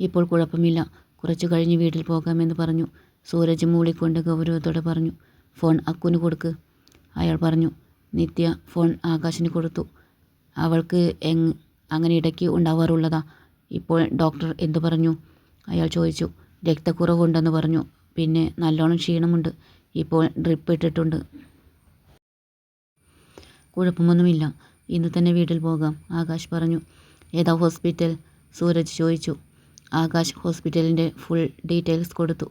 ഇപ്പോൾ കുഴപ്പമില്ല, കുറച്ചു കഴിഞ്ഞ് വീട്ടിൽ പോകാമെന്ന് പറഞ്ഞു. സൂരജ് മൂളിക്കൊണ്ട് ഗൗരവത്തോടെ പറഞ്ഞു. ഫോൺ അക്കുന് കൊടുക്ക്. അയാൾ പറഞ്ഞു. നിത്യ ഫോൺ ആകാശിന് കൊടുത്തു. അവൾക്ക് അങ്ങനെ ഇടയ്ക്ക് ഉണ്ടാവാറുള്ളതാ. ഇപ്പോൾ ഡോക്ടർ എന്തു പറഞ്ഞു? അയാൾ ചോദിച്ചു. രക്തക്കുറവുണ്ടെന്ന് പറഞ്ഞു. പിന്നെ നല്ലോണം ക്ഷീണമുണ്ട്. ഇപ്പോൾ ഡ്രിപ്പ് ഇട്ടിട്ടുണ്ട്. കുഴപ്പമൊന്നുമില്ല, ഇന്ന് തന്നെ വീട്ടിൽ പോകാം, ആകാശ് പറഞ്ഞു. ഏതാ ഹോസ്പിറ്റൽ? സൂരജ് ചോദിച്ചു. ആകാശ് ഹോസ്പിറ്റലിൻ്റെ ഫുൾ ഡീറ്റെയിൽസ് കൊടുത്തു.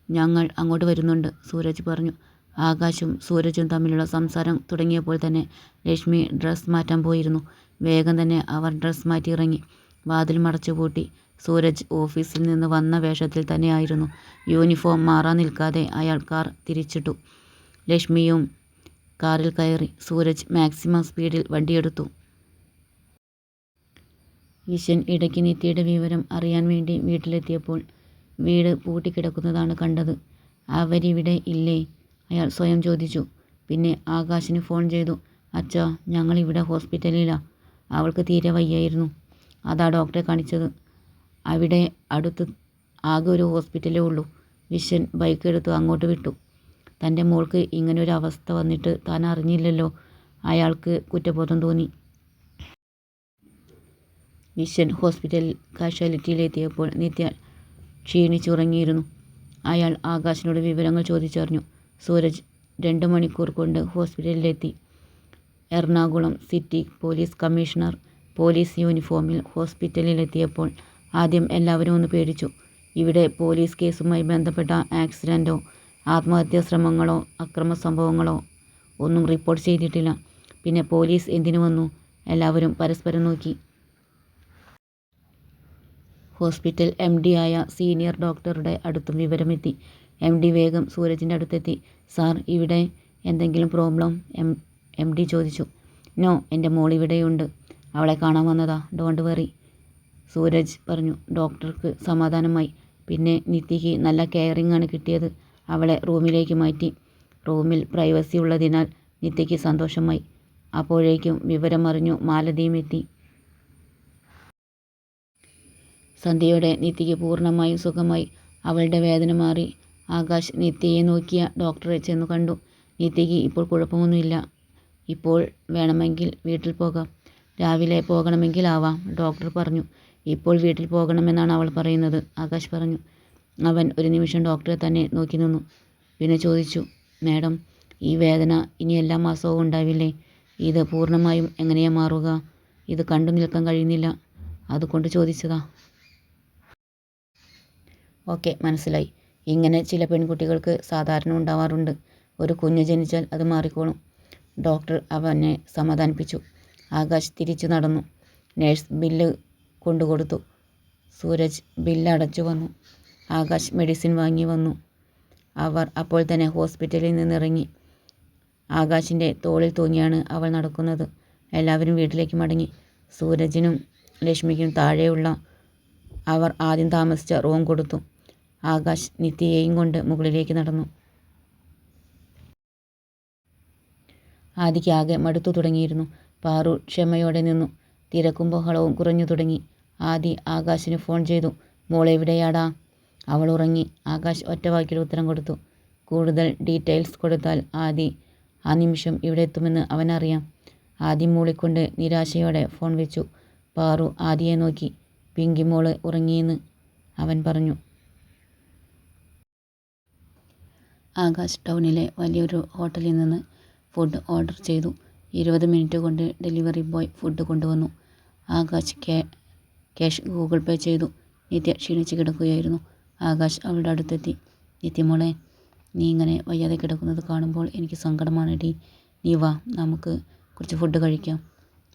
ഞങ്ങൾ അങ്ങോട്ട് വരുന്നുണ്ട്, സൂരജ് പറഞ്ഞു. ആകാശും സൂരജും തമ്മിലുള്ള സംസാരം തുടങ്ങിയപ്പോൾ തന്നെ ലക്ഷ്മി ഡ്രസ്സ് മാറ്റാൻ പോയിരുന്നു. വേഗം തന്നെ അവർ ഡ്രസ്സ് മാറ്റി ഇറങ്ങി. വാതിൽ മടച്ചുപൂട്ടി. സൂരജ് ഓഫീസിൽ നിന്ന് വന്ന വേഷത്തിൽ തന്നെയായിരുന്നു. യൂണിഫോം മാറാൻ നിൽക്കാതെ അയാൾ കാർ തിരിച്ചിട്ടു. ലക്ഷ്മിയും കാറിൽ കയറി. സൂരജ് മാക്സിമം സ്പീഡിൽ വണ്ടിയെടുത്തു. വിഷൻ ഇടയ്ക്ക് നിത്യയുടെ വിവരം അറിയാൻ വേണ്ടി വീട്ടിലെത്തിയപ്പോൾ വീട് പൂട്ടിക്കിടക്കുന്നതാണ് കണ്ടത്. അവരിവിടെ ഇല്ലേ? അയാൾ സ്വയം ചോദിച്ചു. പിന്നെ ആകാശിന് ഫോൺ ചെയ്തു. അച്ഛാ, ഞങ്ങളിവിടെ ഹോസ്പിറ്റലിലാ. അവൾക്ക് തീരെ വയ്യായിരുന്നു. അതാ ഡോക്ടറെ കാണിച്ചത്. അവിടെ അടുത്ത് ആകെ ഒരു ഹോസ്പിറ്റലേ ഉള്ളൂ. വിഷൻ ബൈക്ക് എടുത്ത് അങ്ങോട്ട് വിട്ടു. തൻ്റെ മോൾക്ക് ഇങ്ങനൊരു അവസ്ഥ വന്നിട്ട് താൻ അറിഞ്ഞില്ലല്ലോ. അയാൾക്ക് കുറ്റബോധം തോന്നി. വിഷൻ ഹോസ്പിറ്റൽ കാഷ്വാലിറ്റിയിലെത്തിയപ്പോൾ നിത്യ ക്ഷീണിച്ചുറങ്ങിയിരുന്നു. അയാൾ ആകാശിനോട് വിവരങ്ങൾ ചോദിച്ചറിഞ്ഞു. സൂരജ് 2 മണിക്കൂർ കൊണ്ട് ഹോസ്പിറ്റലിലെത്തി. Ernakulam city police commissioner police യൂണിഫോമിൽ ഹോസ്പിറ്റലിലെത്തിയപ്പോൾ ആദ്യം എല്ലാവരും ഒന്ന് പേടിച്ചു. ഇവിടെ പോലീസ് കേസുമായി ബന്ധപ്പെട്ട ആക്സിഡൻറ്റോ ആത്മഹത്യാ ശ്രമങ്ങളോ അക്രമ സംഭവങ്ങളോ ഒന്നും റിപ്പോർട്ട് ചെയ്തിട്ടില്ല. പിന്നെ പോലീസ് എന്തിനു വന്നു? എല്ലാവരും പരസ്പരം നോക്കി. ഹോസ്പിറ്റൽ MD ആയ സീനിയർ ഡോക്ടറുടെ അടുത്തും വിവരമെത്തി. MD വേഗം സൂരജിൻ്റെ അടുത്തെത്തി. സാർ, ഇവിടെ എന്തെങ്കിലും പ്രോബ്ലം? MD ചോദിച്ചു. നോ, എൻ്റെ മോൾ ഇവിടെയുണ്ട്. അവളെ കാണാൻ വന്നതാ. ഡോണ്ട് വറി, സൂരജ് പറഞ്ഞു. ഡോക്ടർക്ക് സമാധാനമായി. പിന്നെ നിത്യയ്ക്ക് നല്ല കെയറിംഗ് ആണ് കിട്ടിയത്. അവളെ റൂമിലേക്ക് മാറ്റി. റൂമിൽ പ്രൈവസി ഉള്ളതിനാൽ നിത്യയ്ക്ക് സന്തോഷമായി. അപ്പോഴേക്കും വിവരമറിഞ്ഞു മാലതിയും എത്തി. സന്ധ്യയോടെ നിത്യയ്ക്ക് പൂർണ്ണമായും സുഖമായി. അവളുടെ വേദന മാറി. ആകാശ് നിത്യയെ നോക്കിയ ഡോക്ടറെ ചെന്നു കണ്ടു. നിത്യയ്ക്ക് ഇപ്പോൾ കുഴപ്പമൊന്നുമില്ല. ഇപ്പോൾ വേണമെങ്കിൽ വീട്ടിൽ പോകാം. രാവിലെ പോകണമെങ്കിൽ ആവാം, ഡോക്ടർ പറഞ്ഞു. ഇപ്പോൾ വീട്ടിൽ പോകണമെന്നാണ് അവൾ പറയുന്നത്, ആകാശ് പറഞ്ഞു. അവൻ ഒരു നിമിഷം ഡോക്ടറെ തന്നെ നോക്കി നിന്നു. പിന്നെ ചോദിച്ചു. മാഡം, ഈ വേദന ഇനി എല്ലാ മാസവും ഉണ്ടാവില്ലേ? ഇത് പൂർണ്ണമായും എങ്ങനെയാ മാറുക? ഇത് കണ്ടു നിൽക്കാൻ കഴിയുന്നില്ല, അതുകൊണ്ട് ചോദിച്ചതാ. ഓക്കെ, മനസ്സിലായി. ഇങ്ങനെ ചില പെൺകുട്ടികൾക്ക് സാധാരണ ഉണ്ടാവാറുണ്ട്. ഒരു കുഞ്ഞ് ജനിച്ചാൽ അത് മാറിക്കോളും, ഡോക്ടർ അവനെ സമാധാനിപ്പിച്ചു. ആകാശ് തിരിച്ചു നടന്നു. നേഴ്സ് ബില്ല് കൊണ്ടുകൊടുത്തു. സൂരജ് ബില്ല് അടച്ചു വന്നു. ആകാശ് മെഡിസിൻ വാങ്ങി വന്നു. അവർ അപ്പോൾ തന്നെ ഹോസ്പിറ്റലിൽ നിന്നിറങ്ങി. ആകാശിൻ്റെ തോളിൽ തൂങ്ങിയാണ് അവൾ നടക്കുന്നത്. എല്ലാവരും വീട്ടിലേക്ക് മടങ്ങി. സൂരജിനും ലക്ഷ്മിക്കും താഴെയുള്ള അവർ ആദ്യം താമസിച്ച റൂം കൊടുത്തു. ആകാശ് നിത്യയെയും കൊണ്ട് മുകളിലേക്ക് നടന്നു. ആദിക്ക് ആകെ മടുത്തു തുടങ്ങിയിരുന്നു. പാറു ക്ഷമയോടെ നിന്നു. തിരക്കും ബഹളവും കുറഞ്ഞു തുടങ്ങി. ആദി ആകാശിന് ഫോൺ ചെയ്തു. മോളെവിടെയാടാ? അവൾ ഉറങ്ങി, ആകാശ് ഒറ്റവാക്കിൽ ഉത്തരം കൊടുത്തു. കൂടുതൽ ഡീറ്റെയിൽസ് കൊടുത്താൽ ആദി ആ നിമിഷം ഇവിടെ എത്തുമെന്ന് അവനറിയാം. ആദി മൂളിക്കൊണ്ട് നിരാശയോടെ ഫോൺ വെച്ചു. പാറു ആദിയെ നോക്കി. പിങ്കി മോള് ഉറങ്ങിയെന്ന് അവൻ പറഞ്ഞു. ആകാശ് ടൗണിലെ വലിയൊരു ഹോട്ടലിൽ നിന്ന് ഫുഡ് ഓർഡർ ചെയ്തു. 20 മിനിറ്റ് കൊണ്ട് ഡെലിവറി ബോയ് ഫുഡ് കൊണ്ടുവന്നു. ആകാശ് ക്യാഷ് ഗൂഗിൾ പേ ചെയ്തു. നിത്യ ക്ഷീണിച്ച് കിടക്കുകയായിരുന്നു. ആകാശ് അവളുടെ അടുത്തെത്തി. നിത്യമോളെ, നീ ഇങ്ങനെ വയ്യാതെ കിടക്കുന്നത് കാണുമ്പോൾ എനിക്ക് സങ്കടമാണെടി. നീ വാ, നമുക്ക് കുറച്ച് ഫുഡ് കഴിക്കാം.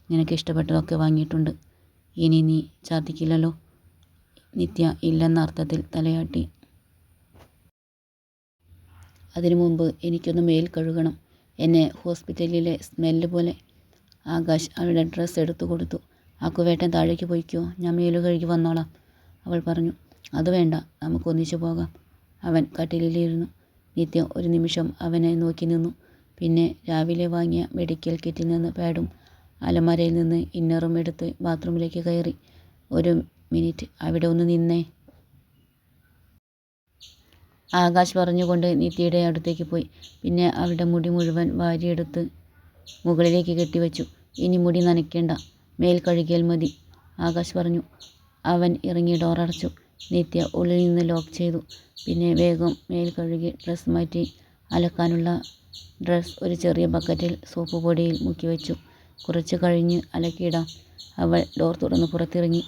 നിനക്ക് ഇഷ്ടപ്പെട്ടതൊക്കെ വാങ്ങിയിട്ടുണ്ട്. ഇനി നീ ഛർദ്ദിക്കില്ലല്ലോ? നിത്യ ഇല്ലെന്ന അർത്ഥത്തിൽ തലയാട്ടി. അതിനു മുമ്പ് എനിക്കൊന്ന് മേൽ കഴുകണം. എന്നെ ഹോസ്പിറ്റലിലെ സ്മെല്ല് പോലെ. ആകാശ് അവളുടെ ഡ്രസ്സ് എടുത്തു കൊടുത്തു. അക്കുവേട്ടൻ താഴേക്ക് പോയിക്കോ, ഞാൻ മേല് കഴുകി വന്നോളാം, അവൾ പറഞ്ഞു. അത് വേണ്ട, നമുക്ക് ഒന്നിച്ചു പോകാം. അവൻ കട്ടിലിലിരുന്നു. നിത്യ ഒരു നിമിഷം അവനെ നോക്കി നിന്നു. പിന്നെ രാവിലെ വാങ്ങിയ മെഡിക്കൽ കിറ്റിൽ നിന്ന് പാഡും അലമാരയിൽ നിന്ന് ഇന്നറും എടുത്ത് ബാത്റൂമിലേക്ക് കയറി. 1 മിനിറ്റ് അവിടെ ഒന്ന് നിന്നേ, ആകാശ് പറഞ്ഞുകൊണ്ട് നിത്യയുടെ അടുത്തേക്ക് പോയി. പിന്നെ അവളുടെ മുടി മുഴുവൻ വാരിയെടുത്ത് മുകളിലേക്ക് കെട്ടിവെച്ചു. ഇനി മുടി നനയ്ക്കേണ്ട, മേൽ കഴുകിയാൽ മതി, ആകാശ് പറഞ്ഞു. അവൻ ഇറങ്ങി ഡോറടച്ചു. നിത്യ ഉള്ളിൽ നിന്ന് ലോക്ക് ചെയ്തു. പിന്നെ വേഗം മേൽ കഴുകി ഡ്രസ്സ് മാറ്റി. അലക്കാനുള്ള ഡ്രസ്സ് ഒരു ചെറിയ ബക്കറ്റിൽ സോപ്പ് പൊടിയിൽ മുക്കി വെച്ചു. കുറച്ച് കഴിഞ്ഞ് അലക്കിയിടാം. അവൾ ഡോർ തുറന്ന് പുറത്തിറങ്ങി.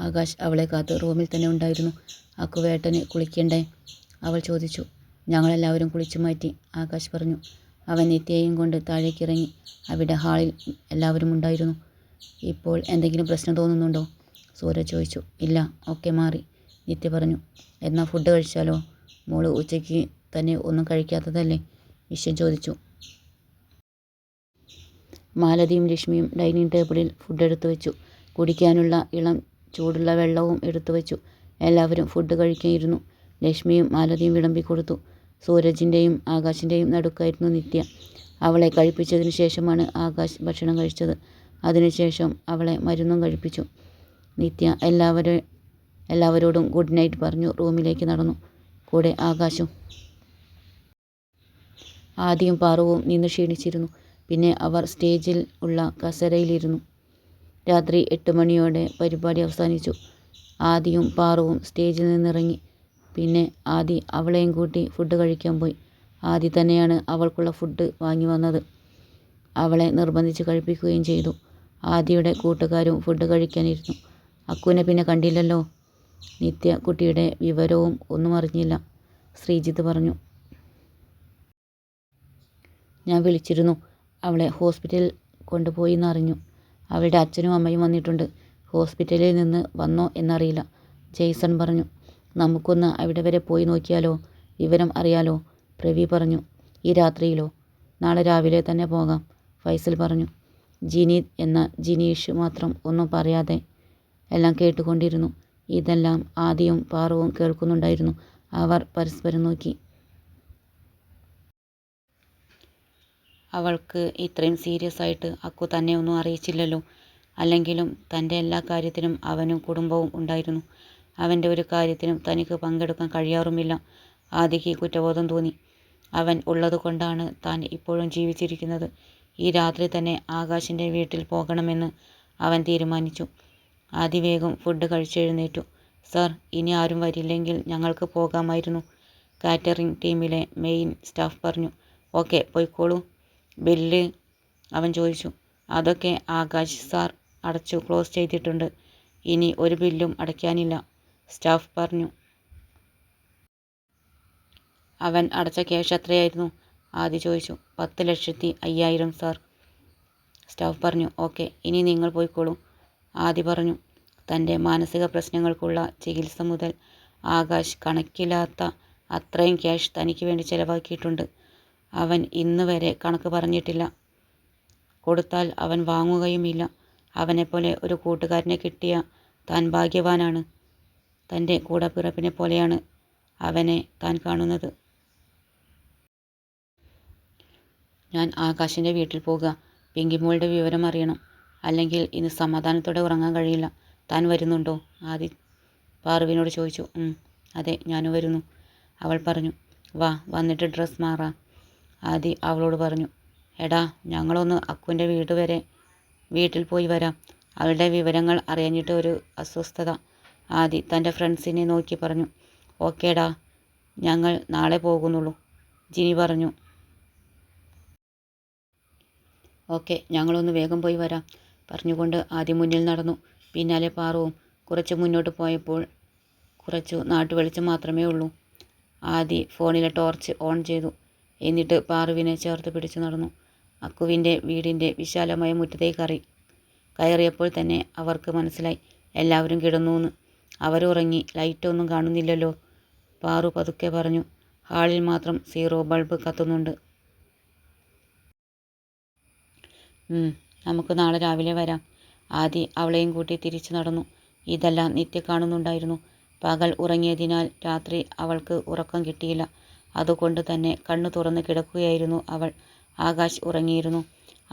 ആകാശ് അവളെ കാത്ത് റൂമിൽ തന്നെ ഉണ്ടായിരുന്നു. അക്കുവേട്ടന് കുളിക്കണ്ടേ, അവൾ ചോദിച്ചു. ഞങ്ങളെല്ലാവരും കുളിച്ചു മാറ്റി, ആകാശ് പറഞ്ഞു. അവൻ നിത്യയെയും കൊണ്ട് താഴേക്കിറങ്ങി. അവിടെ ഹാളിൽ എല്ലാവരും ഉണ്ടായിരുന്നു. ഇപ്പോൾ എന്തെങ്കിലും പ്രശ്നം തോന്നുന്നുണ്ടോ, സൂരജ് ചോദിച്ചു. ഇല്ല, ഒക്കെ മാറി, നിത്യ പറഞ്ഞു. എന്നാൽ ഫുഡ് കഴിച്ചാലോ, മോള് ഉച്ചയ്ക്ക് തന്നെ ഒന്നും കഴിക്കാത്തതല്ലേ, വിശ്വൻ ചോദിച്ചു. മാലതിയും ലക്ഷ്മിയും ഡൈനിങ് ടേബിളിൽ ഫുഡ് എടുത്തു വെച്ചു. കുടിക്കാനുള്ള ഇളം ചൂടുള്ള വെള്ളവും എടുത്തു വെച്ചു. എല്ലാവരും ഫുഡ് കഴിക്കാനിരുന്നു. ലക്ഷ്മിയും മാലതിയും വിളമ്പിക്കൊടുത്തു. സൂരജിൻ്റെയും ആകാശിൻ്റെയും നടുക്കായിരുന്നു നിത്യ. അവളെ കഴിപ്പിച്ചതിന് ശേഷമാണ് ആകാശ് ഭക്ഷണം കഴിച്ചത്. അതിനുശേഷം അവളെ മരുന്നും കഴിപ്പിച്ചു. നിത്യ എല്ലാവരോടും ഗുഡ് നൈറ്റ് പറഞ്ഞു റൂമിലേക്ക് നടന്നു. കൂടെ ആകാശും. ആദിയും പാറുവും നിന്ന് ക്ഷീണിച്ചിരുന്നു. പിന്നെ അവർ സ്റ്റേജിൽ ഉള്ള കസേരയിലിരുന്നു. രാത്രി 8 മണിയോടെ പരിപാടി അവസാനിച്ചു. ആദിയും പാറുവും സ്റ്റേജിൽ നിന്നിറങ്ങി. പിന്നെ ആദി അവളെയും കൂട്ടി ഫുഡ് കഴിക്കാൻ പോയി. ആദി തന്നെയാണ് അവൾക്കുള്ള ഫുഡ് വാങ്ങി വന്നത്. അവളെ നിർബന്ധിച്ച് കഴിപ്പിക്കുകയും ചെയ്തു. ആദിയുടെ കൂട്ടുകാരും ഫുഡ് കഴിക്കാനിരുന്നു. അക്കുവിനെ പിന്നെ കണ്ടില്ലല്ലോ, നിത്യ കുട്ടിയുടെ വിവരവും ഒന്നും അറിഞ്ഞില്ല, ശ്രീജിത്ത് പറഞ്ഞു. ഞാൻ വിളിച്ചിരുന്നു, അവളെ ഹോസ്പിറ്റലിൽ കൊണ്ടുപോയി എന്നറിഞ്ഞു. അവളുടെ അച്ഛനും അമ്മയും വന്നിട്ടുണ്ട്. ഹോസ്പിറ്റലിൽ നിന്ന് വന്നോ എന്നറിയില്ല, ജെയ്സൺ പറഞ്ഞു. നമുക്കൊന്ന് അവിടെ വരെ പോയി നോക്കിയാലോ, വിവരം അറിയാലോ, പ്രവി പറഞ്ഞു. ഈ രാത്രിയിലോ? നാളെ രാവിലെ തന്നെ പോകാം, ഫൈസൽ പറഞ്ഞു. ജിനീത് എന്ന ജിനീഷ് മാത്രം ഒന്നും പറയാതെ എല്ലാം കേട്ടുകൊണ്ടിരുന്നു. ഇതെല്ലാം ആദിയും പാറുവും കേൾക്കുന്നുണ്ടായിരുന്നു. അവർ പരസ്പരം നോക്കി. അവൾക്ക് ഇത്രയും സീരിയസ് ആയിട്ട് അക്കു തന്നെ ഒന്നും അറിയിച്ചില്ലല്ലോ. അല്ലെങ്കിലും തൻ്റെ എല്ലാ കാര്യത്തിനും അവനും കുടുംബവും ഉണ്ടായിരുന്നു. അവൻ്റെ ഒരു കാര്യത്തിനും തനിക്ക് പങ്കെടുക്കാൻ കഴിയാറുമില്ല. ആദിക്ക് കുറ്റബോധം തോന്നി. അവൻ ഉള്ളതുകൊണ്ടാണ് താൻ ഇപ്പോഴും ജീവിച്ചിരിക്കുന്നത്. ഈ രാത്രി തന്നെ ആകാശിൻ്റെ വീട്ടിൽ പോകണമെന്ന് അവൻ തീരുമാനിച്ചു. ആദി വേഗം ഫുഡ് കഴിച്ചെഴുന്നേറ്റു. സർ, ഇനി ആരും വരില്ലെങ്കിൽ ഞങ്ങൾക്ക് പോകാമായിരുന്നു, കാറ്ററിംഗ് ടീമിലെ മെയിൻ സ്റ്റാഫ് പറഞ്ഞു. ഓക്കെ, പോയിക്കോളൂ. ബില്ല്, അവൻ ചോദിച്ചു. അതൊക്കെ ആകാശ് സാർ അടച്ചു ക്ലോസ് ചെയ്തിട്ടുണ്ട്. ഇനി ഒരു ബില്ലും അടയ്ക്കാനില്ല, സ്റ്റാഫ് പറഞ്ഞു. അവൻ അടച്ച ക്യാഷ് എത്രയായിരുന്നു, ആദി ചോദിച്ചു. 10,05,000 സാർ, സ്റ്റാഫ് പറഞ്ഞു. ഓക്കെ, ഇനി നിങ്ങൾ പോയിക്കോളൂ, ആദി പറഞ്ഞു. തൻ്റെ മാനസിക പ്രശ്നങ്ങൾക്കുള്ള ചികിത്സ മുതൽ ആകാശ് കണക്കില്ലാത്ത അത്രയും ക്യാഷ് തനിക്ക് വേണ്ടി ചെലവാക്കിയിട്ടുണ്ട്. അവൻ ഇന്ന് വരെ കണക്ക് പറഞ്ഞിട്ടില്ല. കൊടുത്താൽ അവൻ വാങ്ങുകയുമില്ല. അവനെപ്പോലെ ഒരു കൂട്ടുകാരനെ കിട്ടിയ താൻ ഭാഗ്യവാനാണ്. തൻ്റെ കൂടപ്പിറപ്പിനെ പോലെയാണ് അവനെ താൻ കാണുന്നത്. ഞാൻ ആകാശിൻ്റെ വീട്ടിൽ പോകുക. പിങ്കിമോളുടെ വിവരം അറിയണം, അല്ലെങ്കിൽ ഇന്ന് സമാധാനത്തോടെ ഉറങ്ങാൻ കഴിയില്ല. താൻ വരുന്നുണ്ടോ, ആദി പാറുവിനോട് ചോദിച്ചു. അതെ, ഞാനും വരുന്നു, അവൾ പറഞ്ഞു. വാ, വന്നിട്ട് ഡ്രസ്സ് മാറാം, ആദി അവളോട് പറഞ്ഞു. എടാ, ഞങ്ങളൊന്ന് അക്കുവിൻ്റെ വീട്ടിൽ പോയി വരാം. അവളുടെ വിവരങ്ങൾ അറിയാഞ്ഞിട്ട് ഒരു അസ്വസ്ഥത, ആദി തൻ്റെ ഫ്രണ്ട്സിനെ നോക്കി പറഞ്ഞു. ഓക്കേടാ, ഞങ്ങൾ നാളെ പോകുന്നുള്ളൂ, ജിനി പറഞ്ഞു. ഓക്കെ, ഞങ്ങളൊന്ന് വേഗം പോയി വരാം, പറഞ്ഞുകൊണ്ട് ആദ്യം മുന്നിൽ നടന്നു. പിന്നാലെ പാറുവും. കുറച്ച് മുന്നോട്ട് പോയപ്പോൾ കുറച്ചു നാട്ടുവെളിച്ചം മാത്രമേ ഉള്ളൂ. ആദി ഫോണിലെ ടോർച്ച് ഓൺ ചെയ്തു. എന്നിട്ട് പാറുവിനെ ചേർത്ത് പിടിച്ചു നടന്നു. അക്കുവിൻ്റെ വീടിൻ്റെ വിശാലമായ മുറ്റത്തേക്ക് കയറിയപ്പോൾ തന്നെ അവർക്ക് മനസ്സിലായി എല്ലാവരും കിടന്നൂന്ന്. അവരുറങ്ങി. ലൈറ്റൊന്നും കാണുന്നില്ലല്ലോ, പാറു പതുക്കെ പറഞ്ഞു. ഹാളിൽ മാത്രം 0 ബൾബ് കത്തുന്നുണ്ട്. നമുക്ക് നാളെ രാവിലെ വരാം, ആദി അവളെയും കൂട്ടി തിരിച്ചു നടന്നു. ഇതെല്ലാം നിത്യ കാണുന്നുണ്ടായിരുന്നു. പകൽ ഉറങ്ങിയതിനാൽ രാത്രി അവൾക്ക് ഉറക്കം കിട്ടിയില്ല. അതുകൊണ്ട് തന്നെ കണ്ണു തുറന്ന് കിടക്കുകയായിരുന്നു അവൾ. ആകാശ് ഉറങ്ങിയിരുന്നു.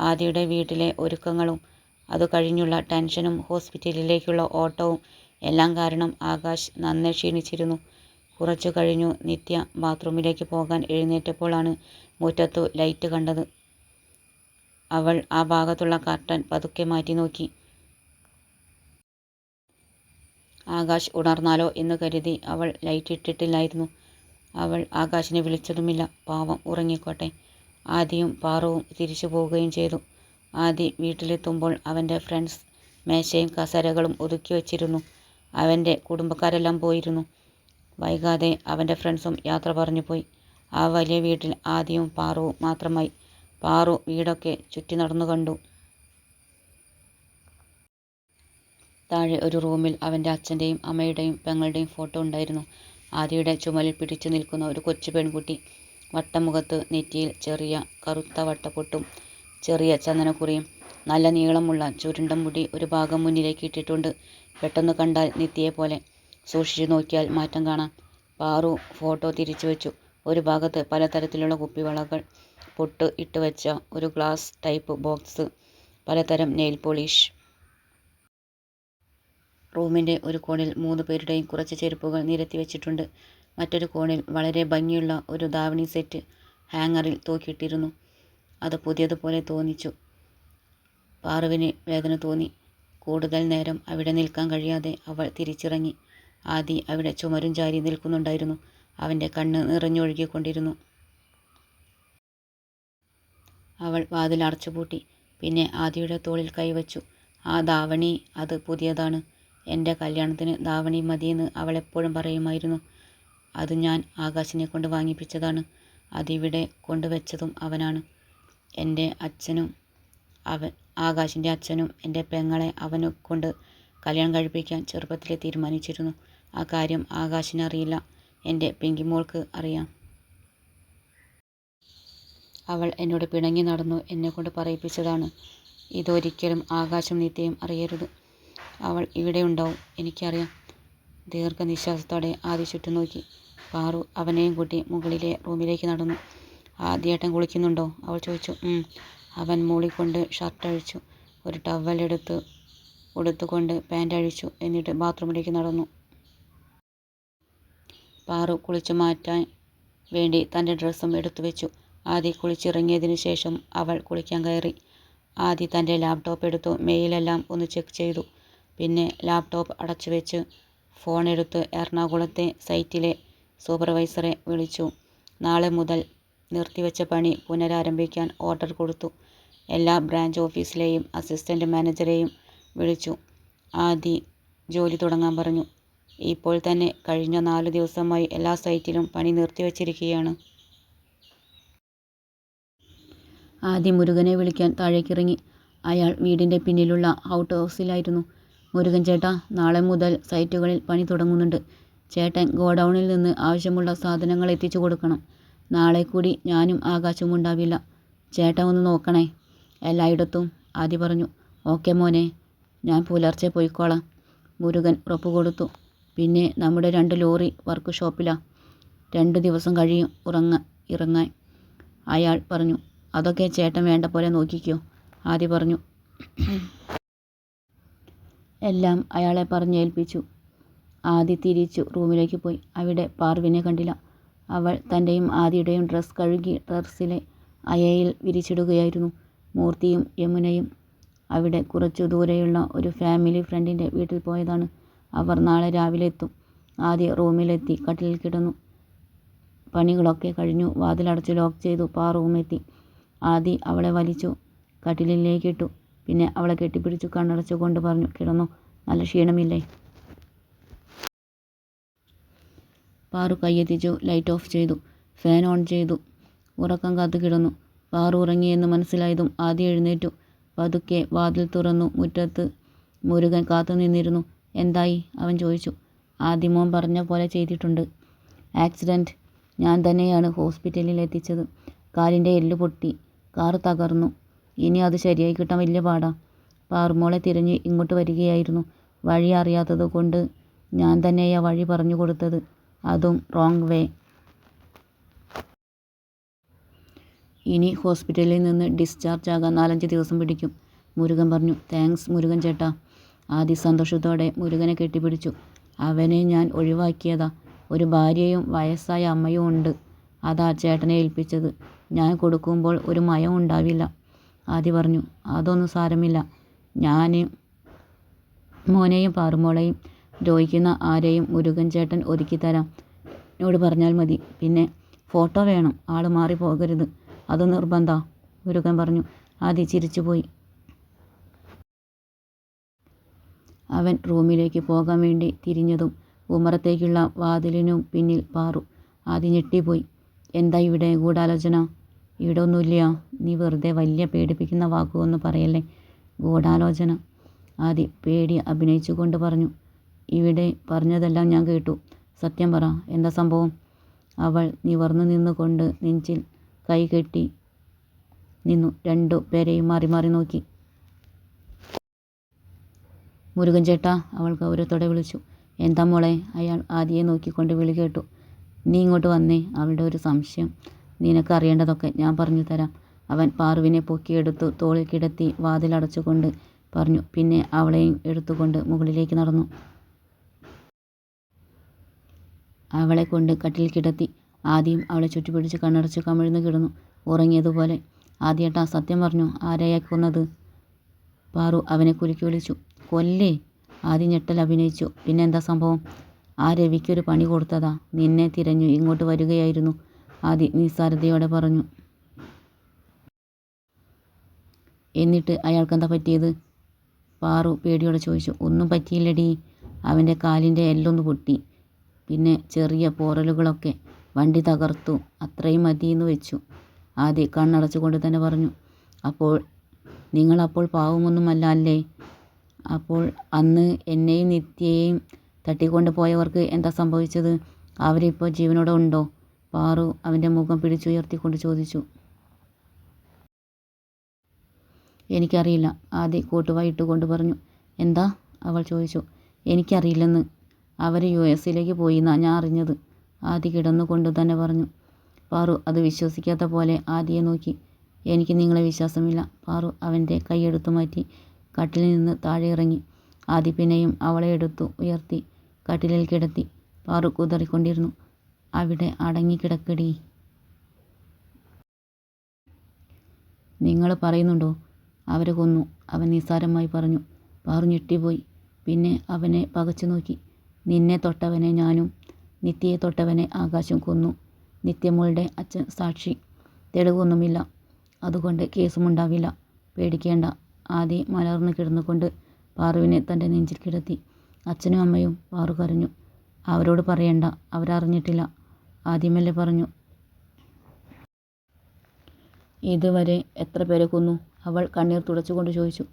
ആദിയുടെ വീട്ടിലെ ഒരുക്കങ്ങളും അത് കഴിഞ്ഞുള്ള ടെൻഷനും ഹോസ്പിറ്റലിലേക്കുള്ള ഓട്ടവും എല്ലാം കാരണം ആകാശ് നന്നേ ക്ഷീണിച്ചിരുന്നു. കുറച്ചു കഴിഞ്ഞു നിത്യ ബാത്റൂമിലേക്ക് പോകാൻ എഴുന്നേറ്റപ്പോഴാണ് മുറ്റത്തു ലൈറ്റ് കണ്ടത്. അവൾ ആ ഭാഗത്തുള്ള കർട്ടൻ പതുക്കെ മാറ്റി നോക്കി. ആകാശ് ഉണർന്നാലോ എന്ന് കരുതി അവൾ ലൈറ്റ് ഇട്ടിട്ടില്ലായിരുന്നു. അവൾ ആകാശിനെ വിളിച്ചതുമില്ല. പാവം, ഉറങ്ങിക്കോട്ടെ. ആദിയും പാറുവും തിരിച്ചു പോവുകയും ചെയ്തു. ആദി വീട്ടിലെത്തുമ്പോൾ അവൻ്റെ ഫ്രണ്ട്സ് മേശയും കസേരകളും ഒതുക്കി വച്ചിരുന്നു. അവൻ്റെ കുടുംബക്കാരെല്ലാം പോയിരുന്നു. വൈകാതെ അവൻ്റെ ഫ്രണ്ട്സും യാത്ര പറഞ്ഞു പോയി. ആ വലിയ വീട്ടിൽ ആദിയും പാറുവും മാത്രമായി. പാറു വീടൊക്കെ ചുറ്റി നടന്നു കണ്ടു. താഴെ ഒരു റൂമിൽ അവൻ്റെ അച്ഛൻ്റെയും അമ്മയുടെയും പെങ്ങളുടെയും ഫോട്ടോ ഉണ്ടായിരുന്നു. ആദിയുടെ ചുമലിൽ പിടിച്ചു നിൽക്കുന്ന ഒരു കൊച്ചു പെൺകുട്ടി. വട്ടമുഖത്ത് നെറ്റിയിൽ ചെറിയ കറുത്ത വട്ടപ്പൊട്ടും ചെറിയ ചന്ദനക്കുറിയും. നല്ല നീളമുള്ള ചുരുണ്ട മുടി ഒരു ഭാഗം മുന്നിലേക്ക് ഇട്ടിട്ടുണ്ട്. പെട്ടെന്ന് കണ്ടാൽ നിത്യയെപ്പോലെ. സൂക്ഷിച്ചു നോക്കിയാൽ മാറ്റം കാണാം. പാറു ഫോട്ടോ തിരിച്ചു വെച്ചു. ഒരു ഭാഗത്ത് പലതരത്തിലുള്ള കുപ്പിവളകൾ, പൊട്ട് ഇട്ട് വെച്ച ഒരു ഗ്ലാസ് ടൈപ്പ് ബോക്സ്, പലതരം നെയിൽ പോളിഷ്. റൂമിൻ്റെ ഒരു കോണിൽ 3 പേരുടെയും കുറച്ച് ചെരുപ്പുകൾ നിരത്തി വെച്ചിട്ടുണ്ട്. മറ്റൊരു കോണിൽ വളരെ ഭംഗിയുള്ള ഒരു ധാവണി സെറ്റ് ഹാങ്ങറിൽ തൂക്കിയിട്ടിരുന്നു. അത് പുതിയതുപോലെ തോന്നിച്ചു. പാറുവിന് വേദന തോന്നി. കൂടുതൽ നേരം അവിടെ നിൽക്കാൻ കഴിയാതെ അവൾ തിരിച്ചിറങ്ങി. ആദി അവിടെ ചുമരും ചാരി നിൽക്കുന്നുണ്ടായിരുന്നു. അവൻ്റെ കണ്ണ് നിറഞ്ഞൊഴുകിക്കൊണ്ടിരുന്നു. അവൾ വാതിൽ അടച്ചുപൂട്ടി. പിന്നെ ആദിയുടെ തോളിൽ കൈവച്ചു. ആ ധാവണി, അത് പുതിയതാണ്. എൻ്റെ കല്യാണത്തിന് ധാവണി മതിയെന്ന് അവൾ എപ്പോഴും പറയുമായിരുന്നു. അത് ഞാൻ ആകാശിനെ കൊണ്ട് വാങ്ങിപ്പിച്ചതാണ്. അതിവിടെ കൊണ്ടുവച്ചതും അവനാണ്. എൻ്റെ അച്ഛനും ആകാശിൻ്റെ അച്ഛനും എൻ്റെ പെങ്ങളെ അവനെ കൊണ്ട് കല്യാണം കഴിപ്പിക്കാൻ ചെറുപ്പത്തിലെ തീരുമാനിച്ചിരുന്നു. ആ കാര്യം ആകാശിനറിയില്ല. എൻ്റെ പിങ്കിമോൾക്ക് അറിയാം. അവൾ എന്നോട് പിണങ്ങി നടന്നു എന്നെക്കൊണ്ട് പറയിപ്പിച്ചതാണ്. ഇതൊരിക്കലും ആകാശും നിത്യയും അറിയരുത്. അവൾ ഇവിടെ ഉണ്ടാവും, എനിക്കറിയാം. ദീർഘനിശ്വാസത്തോടെ ആദി ചുറ്റും നോക്കി. പാറു അവനെയും കൂട്ടി മുകളിലെ റൂമിലേക്ക് നടന്നു. ആദ്യേട്ടൻ കുളിക്കുന്നുണ്ടോ? അവൾ ചോദിച്ചു. അവൻ മൂളിക്കൊണ്ട് ഷർട്ട് അഴിച്ചു. ഒരു ടവൽ ഉടുത്തുകൊണ്ട് പാൻ്റ് അഴിച്ചു. എന്നിട്ട് ബാത്റൂമിലേക്ക് നടന്നു. പാറു കുളിച്ചു മാറ്റാൻ വേണ്ടി തൻ്റെ ഡ്രസ്സും എടുത്തു വെച്ചു. ആദി കുളിച്ചിറങ്ങിയതിനു ശേഷം അവൾ കുളിക്കാൻ കയറി. ആദി തൻ്റെ ലാപ്ടോപ്പ് എടുത്തു മെയിലെല്ലാം ഒന്ന് ചെക്ക് ചെയ്തു. പിന്നെ ലാപ്ടോപ്പ് അടച്ചു വെച്ച് ഫോൺ എടുത്ത് എറണാകുളത്തെ സൈറ്റിലെ സൂപ്പർവൈസറെ വിളിച്ചു. നാളെ മുതൽ നിർത്തിവെച്ച പണി പുനരാരംഭിക്കാൻ ഓർഡർ കൊടുത്തു. എല്ലാ ബ്രാഞ്ച് ഓഫീസിലെയും അസിസ്റ്റൻ്റ് മാനേജരെയും വിളിച്ചു. ആദി ജോലി തുടങ്ങാൻ പറഞ്ഞു. ഇപ്പോൾ തന്നെ കഴിഞ്ഞ 4 ദിവസമായി എല്ലാ സൈറ്റിലും പണി നിർത്തിവെച്ചിരിക്കുകയാണ്. ആദി മുരുകനെ വിളിക്കാൻ താഴേക്കിറങ്ങി. അയാൾ വീടിൻ്റെ പിന്നിലുള്ള ഔട്ട് ഹൗസിലായിരുന്നു. മുരുകൻ ചേട്ടാ, നാളെ മുതൽ സൈറ്റുകളിൽ പണി തുടങ്ങുന്നുണ്ട്. ചേട്ടൻ ഗോഡൗണിൽ നിന്ന് ആവശ്യമുള്ള സാധനങ്ങൾ എത്തിച്ചു കൊടുക്കണം. നാളെ കൂടി ഞാനും ആകാശവും ഉണ്ടാവില്ല. ചേട്ടൻ ഒന്ന് നോക്കണേ എല്ലായിടത്തും, ആദി പറഞ്ഞു. ഓക്കെ മോനെ, ഞാൻ പുലർച്ചെ പോയിക്കോളാം. മുരുകൻ ഉറപ്പ് കൊടുത്തു. പിന്നെ നമ്മുടെ 2 ലോറി വർക്ക് ഷോപ്പിലാണ്. 2 ദിവസം കഴിയും ഇറങ്ങാൻ, അയാൾ പറഞ്ഞു. അതൊക്കെ ചേട്ടൻ വേണ്ട പോലെ നോക്കിക്കോ, ആദി പറഞ്ഞു. എല്ലാം അയാളെ പറഞ്ഞേൽപ്പിച്ചു. ആദി തിരിച്ചു റൂമിലേക്ക് പോയി. അവിടെ പാർവിനെ കണ്ടില്ല. അവൾ തൻ്റെയും ആദിയുടെയും ഡ്രസ്സ് കഴുകി ടെറസിലെ അയയിൽ വിരിച്ചിടുകയായിരുന്നു. മൂർത്തിയും യമുനയും അവിടെ കുറച്ചു ദൂരെയുള്ള ഒരു ഫാമിലി ഫ്രണ്ടിൻ്റെ വീട്ടിൽ പോയതാണ്. അവർ നാളെ രാവിലെ എത്തും. ആദി റൂമിലെത്തി കട്ടിലിൽ കിടന്നു. പണികളൊക്കെ കഴിഞ്ഞു. വാതിലടച്ച് ലോക്ക് ചെയ്തു. പാറുവും എത്തി. ആദി അവളെ വലിച്ചു കട്ടിലിലേക്കിട്ടു. പിന്നെ അവളെ കെട്ടിപ്പിടിച്ചു കണ്ണടച്ചുകൊണ്ട് പറഞ്ഞു, കിടന്നോ, നല്ല ക്ഷീണമില്ലേ? പാറു കയ്യെത്തിച്ചു. ലൈറ്റ് ഓഫ് ചെയ്തു. ഫാൻ ഓൺ ചെയ്തു. ഉറക്കം കാത്തു കിടന്നു. പാറു ഉറങ്ങിയെന്ന് മനസ്സിലായതും ആദി എഴുന്നേറ്റു. പതുക്കെ വാതിൽ തുറന്നു. മുറ്റത്ത് മുരുകൻ കാത്തു നിന്നിരുന്നു. എന്തായി? അവൻ ചോദിച്ചു. ആദിമോൻ പറഞ്ഞ പോലെ ചെയ്തിട്ടുണ്ട്. ആക്സിഡൻറ്റ്. ഞാൻ തന്നെയാണ് ഹോസ്പിറ്റലിൽ എത്തിച്ചത്. കാലിൻ്റെ എല്ല് പൊട്ടി. കാർ തകർന്നു. ഇനി അത് ശരിയായി കിട്ടാൻ വലിയ പാടാ. പാറുമോളെ തിരഞ്ഞ് ഇങ്ങോട്ട് വരികയായിരുന്നു. വഴി അറിയാത്തത് കൊണ്ട് ഞാൻ തന്നെയാ വഴി പറഞ്ഞു കൊടുത്തത്. അതും റോങ് വേ. ഇനി ഹോസ്പിറ്റലിൽ നിന്ന് ഡിസ്ചാർജ് ആകാൻ 4-5 ദിവസം പിടിക്കും. മുരുകൻ പറഞ്ഞു. താങ്ക്സ് മുരുകൻ ചേട്ടാ. ആദി സന്തോഷത്തോടെ മുരുകനെ കെട്ടിപ്പിടിച്ചു. അവനെ ഞാൻ ഒഴിവാക്കിയതാ. ഒരു ഭാര്യയും വയസ്സായ അമ്മയും ഉണ്ട്. അതാ ചേട്ടനെ ഏൽപ്പിച്ചത്. ഞാൻ കൊടുക്കുമ്പോൾ ഒരു മയം ഉണ്ടാവില്ല. ആദി പറഞ്ഞു. അതൊന്നും സാരമില്ല. ഞാൻ മോനെയും പാറുമോളെയും ദ്രോഹിക്കുന്ന ആരെയും മുരുകൻ ചേട്ടൻ ഒതുക്കിത്തരാം. എന്നോട് പറഞ്ഞാൽ മതി. പിന്നെ ഫോട്ടോ വേണം. ആൾ മാറി പോകരുത്. അത് നിർബന്ധാ, മുരുകൻ പറഞ്ഞു. ആദി ചിരിച്ചുപോയി. അവൻ റൂമിലേക്ക് പോകാൻ വേണ്ടി തിരിഞ്ഞതും ഉമ്മറത്തേക്കുള്ള വാതിലിനു പിന്നിൽ പാറു. ആദി ഞെട്ടിപ്പോയി. എന്താ ഇവിടെ ഗൂഢാലോചന? ഇവിടെ ഒന്നുമില്ല. നീ വെറുതെ വലിയ പേടിപ്പിക്കുന്ന വാക്കുകൊന്ന് പറയല്ലേ. ഗൂഢാലോചന? ആദി പേടി അഭിനയിച്ചുകൊണ്ട് പറഞ്ഞു. ഇവിടെ പറഞ്ഞതെല്ലാം ഞാൻ കേട്ടു. സത്യം പറ, എന്താ സംഭവം? അവൾ നിവർന്നു നിന്നുകൊണ്ട് നെഞ്ചിൽ കൈ കെട്ടി നിന്നു. രണ്ടു പേരെയും മാറി മാറി നോക്കി. മുരുകൻ ചേട്ടാ, അവൾ ഗൗരവത്തോടെ വിളിച്ചു. എന്താ മോളെ? അയാൾ ആദിയെ നോക്കിക്കൊണ്ട് വിളി കേട്ടു. നീ ഇങ്ങോട്ട് വന്നേ. അവളുടെ ഒരു സംശയം. നിനക്ക് അറിയേണ്ടതൊക്കെ ഞാൻ പറഞ്ഞു തരാം. അവൻ പാറുവിനെ പൊക്കിയെടുത്തു തോളിൽ കിടത്തി വാതിലടച്ചുകൊണ്ട് പറഞ്ഞു. പിന്നെ അവളെയും എടുത്തുകൊണ്ട് മുകളിലേക്ക് നടന്നു. അവളെ കൊണ്ട് കട്ടിൽ കിടത്തി. ആദ്യം അവളെ ചുറ്റിപ്പിടിച്ച് കണ്ണടച്ച് കമിഴ്ന്നു കിടന്നു. ഉറങ്ങിയതുപോലെ. ആദ്യേട്ടാ, സത്യം പറഞ്ഞു. ആരെയാ കൊന്നത്? പാറു അവനെ കുലുക്കി വിളിച്ചു. കൊല്ലേ? ആദ്യം ഞെട്ടൽ അഭിനയിച്ചു. പിന്നെ എന്താ സംഭവം? ആ രവിക്കൊരു പണി കൊടുത്തതാ. നിന്നെ തിരഞ്ഞു ഇങ്ങോട്ട് വരികയായിരുന്നു. ആദി നിസ്സാരതയോടെ പറഞ്ഞു. എന്നിട്ട് അയാൾക്കെന്താ പറ്റിയത്? പാറു പേടിയോടെ ചോദിച്ചു. ഒന്നും പറ്റിയില്ലടി. അവൻ്റെ കാലിൻ്റെ എല്ലൊന്ന് പൊട്ടി. പിന്നെ ചെറിയ പോറലുകളൊക്കെ. വണ്ടി തകർത്തു. അത്രയും മതിയെന്ന് വെച്ചു. ആദി കണ്ണടച്ചുകൊണ്ട് തന്നെ പറഞ്ഞു. അപ്പോൾ നിങ്ങളപ്പോൾ പാവമൊന്നുമല്ല അല്ലേ? അപ്പോൾ അന്ന് എന്നെയും നിത്യയെയും തട്ടിക്കൊണ്ട് പോയവർക്ക് എന്താ സംഭവിച്ചത്? അവരിപ്പോൾ ജീവനോടെ ഉണ്ടോ? പാറു അവൻ്റെ മുഖം പിടിച്ചുയർത്തിക്കൊണ്ട് ചോദിച്ചു. എനിക്കറിയില്ല, ആദി കൂട്ടുവായിട്ടുകൊണ്ട് പറഞ്ഞു. എന്താ? അവൾ ചോദിച്ചു. എനിക്കറിയില്ലെന്ന്. അവർ US പോയിന്നാ ഞാൻ അറിഞ്ഞത്. ആദി കിടന്നുകൊണ്ട് തന്നെ പറഞ്ഞു. പാറു അത് വിശ്വസിക്കാത്ത പോലെ ആദിയെ നോക്കി. എനിക്ക് നിങ്ങളെ വിശ്വാസമില്ല. പാറു അവൻ്റെ കൈയെടുത്തു മാറ്റി കട്ടിലിൽ നിന്ന് താഴെ ഇറങ്ങി. ആദി പിന്നെയും അവളെ എടുത്തു ഉയർത്തി കട്ടിലിൽ കിടത്തി. പാറു കുതറിക്കൊണ്ടിരുന്നു. അവിടെ അടങ്ങിക്കിടക്കടി. നിങ്ങൾ പറയുന്നുണ്ടോ അവരെ കൊന്നു? അവൻ നിസ്സാരമായി പറഞ്ഞു. പാറു ഞെട്ടിപ്പോയി. പിന്നെ അവനെ പകച്ചു നോക്കി. നിന്നെ തൊട്ടവനെ ഞാനും നിത്യയെ തൊട്ടവനെ ആകാശം കൊന്നു. നിത്യമോളുടെ അച്ഛൻ സാക്ഷി. തെളിവൊന്നുമില്ല. അതുകൊണ്ട് കേസുമുണ്ടാവില്ല. പേടിക്കേണ്ട. ആദി മലർന്നു കിടന്നുകൊണ്ട് പാറുവിനെ തൻ്റെ നെഞ്ചിൽ കിടത്തി. അച്ഛനും അമ്മയും? പാറു കരഞ്ഞു. അവരോട് പറയണ്ട. അവരറിഞ്ഞിട്ടില്ല. ആദ്യമല്ലേ പറഞ്ഞു. ഇതുവരെ എത്ര പേരെ കൊന്നു? അവൾ കണ്ണീർ തുടച്ചുകൊണ്ട് ചോദിച്ചു.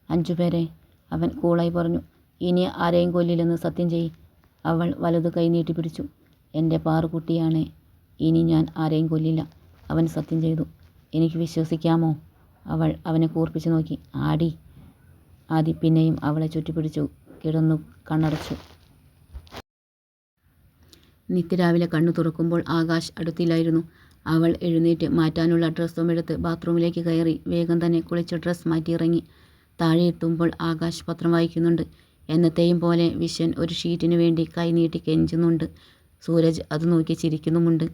5 പേരെ. അവൻ കൂളായി പറഞ്ഞു. ഇനി ആരെയും കൊല്ലില്ലെന്ന് സത്യം ചെയ്യ്. അവൾ വലതു കൈ നീട്ടിപ്പിടിച്ചു. എൻ്റെ പാറുകുട്ടിയാണ്. ഇനി ഞാൻ ആരെയും കൊല്ലില്ല. അവൻ സത്യം ചെയ്തു. എനിക്ക് വിശ്വസിക്കാമോ? അവൾ അവനെ കൂർപ്പിച്ചു നോക്കി. ആടി. ആദി പിന്നെയും അവളെ ചുറ്റിപ്പിടിച്ചു കിടന്നു കണ്ണടച്ചു. നിത്യ രാവിലെ കണ്ണു തുറക്കുമ്പോൾ ആകാശ് അടുത്തില്ലായിരുന്നു. അവൾ എഴുന്നേറ്റ് മാറ്റാനുള്ള ഡ്രസ്സും എടുത്ത് ബാത്റൂമിലേക്ക് കയറി വേഗം തന്നെ കുളിച്ച് ഡ്രസ്സ് മാറ്റി ഇറങ്ങി. താഴെ എത്തുമ്പോൾ ആകാശ് പത്രം വായിക്കുന്നുണ്ട്. എന്നത്തെയും പോലെ വിശ്വൻ ഒരു ഷീറ്റിനു വേണ്ടി കൈ നീട്ടി കെഞ്ചുന്നുണ്ട്. സൂരജ് അത് നോക്കി ചിരിക്കുന്നുമുണ്ട്.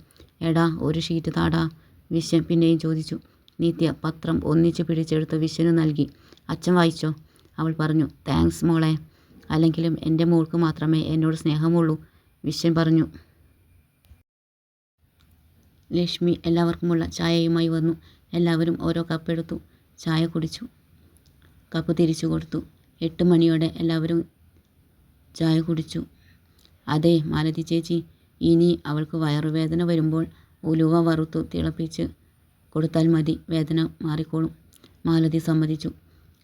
എടാ, ഒരു ഷീറ്റ് താടാ, വിശ്വൻ പിന്നെയും ചോദിച്ചു. നിത്യ പത്രം ഒന്നിച്ചു പിടിച്ചെടുത്ത് വിശ്വന് നൽകി. അച്ഛൻ വായിച്ചോ? അവൾ പറഞ്ഞു. താങ്ക്സ് മോളെ. അല്ലെങ്കിലും എൻ്റെ മോൾക്ക് മാത്രമേ എന്നോട് സ്നേഹമുള്ളൂ, വിശ്വൻ പറഞ്ഞു. ലക്ഷ്മി എല്ലാവർക്കുമുള്ള ചായയുമായി വന്നു. എല്ലാവരും ഓരോ കപ്പ് എടുത്തു. ചായ കുടിച്ചു. കപ്പ് തിരിച്ചു കൊടുത്തു. 8 മണിയോടെ എല്ലാവരും ചായ കുടിച്ചു. അതെ മാലതി ചേച്ചി, ഇനി അവൾക്ക് വയറുവേദന വരുമ്പോൾ ഉലുവ വറുത്തു തിളപ്പിച്ച് കൊടുത്താൽ മതി. വേദന മാറിക്കോളും. മാലതി സമ്മതിച്ചു.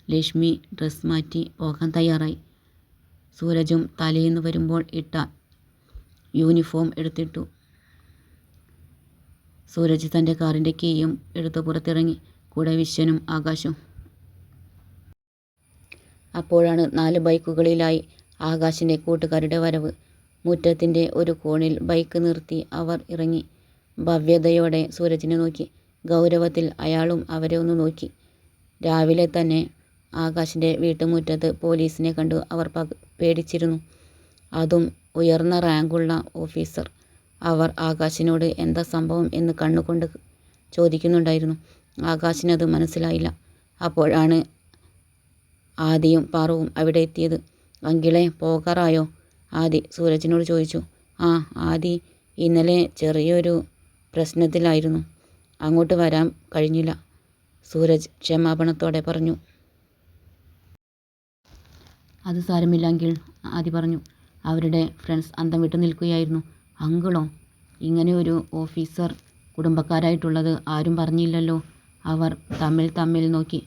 ലക്ഷ്മി ഡ്രസ് മാറ്റി പോകാൻ തയ്യാറായി. സൂരജും തലേന്ന് വരുമ്പോൾ ഇട്ട യൂണിഫോം എടുത്തിട്ടു. സൂരജ് തൻ്റെ കാറിൻ്റെ കീയും എടുത്ത് പുറത്തിറങ്ങി. കൂടെ വിശ്വനും ആകാശും. അപ്പോഴാണ് 4 ബൈക്കുകളിലായി ആകാശിൻ്റെ കൂട്ടുകാരുടെ വരവ്. മുറ്റത്തിൻ്റെ ഒരു കോണിൽ ബൈക്ക് നിർത്തി അവർ ഇറങ്ങി. ഭവ്യതയോടെ സൂരജിനെ നോക്കി. ഗൗരവത്തിൽ അയാളും അവരെ ഒന്ന് നോക്കി. രാവിലെ തന്നെ ആകാശിൻ്റെ വീട്ടുമുറ്റത്ത് പോലീസിനെ കണ്ടു അവർ പേടിച്ചിരുന്നു. അതും ഉയർന്ന റാങ്കുള്ള ഓഫീസർ. അവർ ആകാശിനോട് എന്താ സംഭവം എന്ന് കണ്ണുകൊണ്ട് ചോദിക്കുന്നുണ്ടായിരുന്നു. ആകാശിനത് മനസ്സിലായില്ല. അപ്പോഴാണ് ആദിയും പാറുവും അവിടെ എത്തിയത്. അങ്കിളെ, പോകാറായോ? ആദി സൂരജിനോട് ചോദിച്ചു. ആ, ആദി ഇന്നലെ ചെറിയൊരു പ്രശ്നത്തിലായിരുന്നു, അങ്ങോട്ട് വരാൻ കഴിഞ്ഞില്ല, സൂരജ് ക്ഷമാപണത്തോടെ പറഞ്ഞു. അത് സാരമില്ല അങ്കിൾ, ആദി പറഞ്ഞു. അവരുടെ ഫ്രണ്ട്സ് അന്തം വിട്ടു നിൽക്കുകയായിരുന്നു. അങ്കിളോ? ഇങ്ങനെ ഒരു ഓഫീസർ കുടുംബക്കാരായിട്ടുള്ളത് ആരും പറഞ്ഞില്ലല്ലോ. അവർ തമ്മിൽ നോക്കി.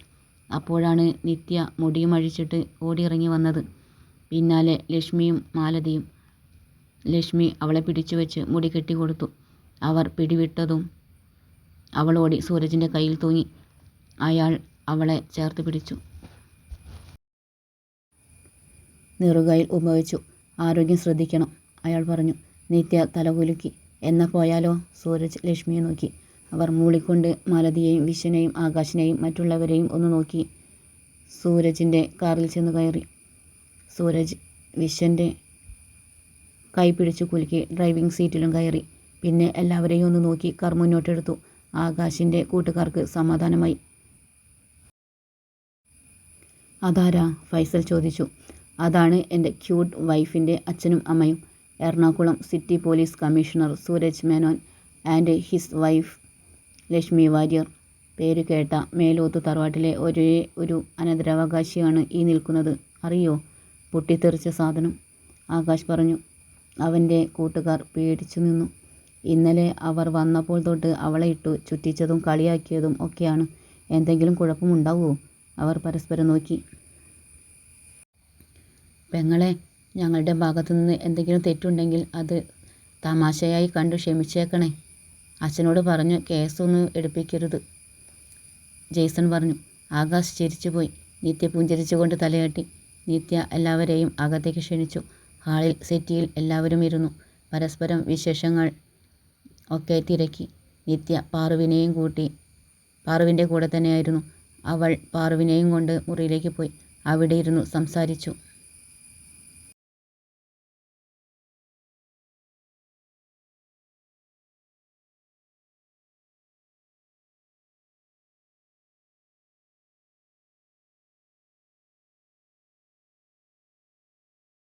അപ്പോഴാണ് നിത്യ മുടിയും അഴിച്ചിട്ട് ഓടിയിറങ്ങി വന്നത്. പിന്നാലെ ലക്ഷ്മിയും മാലതിയും. ലക്ഷ്മി അവളെ പിടിച്ചു വെച്ച് മുടി കെട്ടിക്കൊടുത്തു. അവർ പിടിവിട്ടതും അവളോടി സൂരജിൻ്റെ കയ്യിൽ തൂങ്ങി. അയാൾ അവളെ ചേർത്ത് പിടിച്ചു. നെറുകയിൽ ഉപയോഗിച്ചു. ആരോഗ്യം ശ്രദ്ധിക്കണം, അയാൾ പറഞ്ഞു. നിത്യ തലകുലുക്കി. എന്നാ പോയാലോ? സൂരജ് ലക്ഷ്മിയെ നോക്കി. അവർ മൂളിക്കൊണ്ട് മാലതിയെയും വിശ്വനെയും ആകാശിനെയും മറ്റുള്ളവരെയും ഒന്ന് നോക്കി സൂരജിൻ്റെ കാറിൽ ചെന്ന് കയറി. സൂരജ് വിശ്വൻ്റെ കൈ പിടിച്ചു കുലുക്കി ഡ്രൈവിംഗ് സീറ്റിലും കയറി. പിന്നെ എല്ലാവരെയും ഒന്ന് നോക്കി കാർ മുന്നോട്ടെടുത്തു. ആകാശിൻ്റെ കൂട്ടുകാർക്ക് സമാധാനമായി. അതാരാ? ഫൈസൽ ചോദിച്ചു. അതാണ് എൻ്റെ ക്യൂട്ട് വൈഫിൻ്റെ അച്ഛനും അമ്മയും, Ernakulam city police commissioner Sooraj Menon and his wife Lakshmi Warrier. പേര് കേട്ട മേലോത്ത് തറവാട്ടിലെ ഒരേ ഒരു അനന്തരാവകാശിയാണ് ഈ നിൽക്കുന്നത്. അറിയോ? പൊട്ടിത്തെറിച്ച സാധനം, ആകാശ് പറഞ്ഞു. അവൻ്റെ കൂട്ടുകാർ പേടിച്ചു നിന്നു. ഇന്നലെ അവർ വന്നപ്പോൾ തൊട്ട് അവളെ ഇട്ടു ചുറ്റിച്ചതും കളിയാക്കിയതും ഒക്കെയാണ്. എന്തെങ്കിലും കുഴപ്പമുണ്ടാവുമോ? അവർ പരസ്പരം നോക്കി. പെങ്ങളെ, ഞങ്ങളുടെ ഭാഗത്തുനിന്ന് എന്തെങ്കിലും തെറ്റുണ്ടെങ്കിൽ അത് തമാശയായി കണ്ടു ക്ഷമിച്ചേക്കണേ. അച്ഛനോട് പറഞ്ഞു കേസൊന്നും എടുപ്പിക്കരുത്, ജെയ്സൺ പറഞ്ഞു. ആകാശ് ചിരിച്ചുപോയി. നിത്യ പുഞ്ചിരിച്ചുകൊണ്ട് തലയാട്ടി. നിത്യ എല്ലാവരെയും അകത്തേക്ക് ക്ഷണിച്ചു. ഹാളിൽ സെറ്റിയിൽ എല്ലാവരും ഇരുന്നു. പരസ്പരം വിശേഷങ്ങൾ ഒക്കെ തിരക്കി. നിത്യ പാറുവിൻ്റെ കൂടെ തന്നെയായിരുന്നു. അവൾ പാറുവിനെയും കൊണ്ട് മുറിയിലേക്ക് പോയി. അവിടെ ഇരുന്നു സംസാരിച്ചു.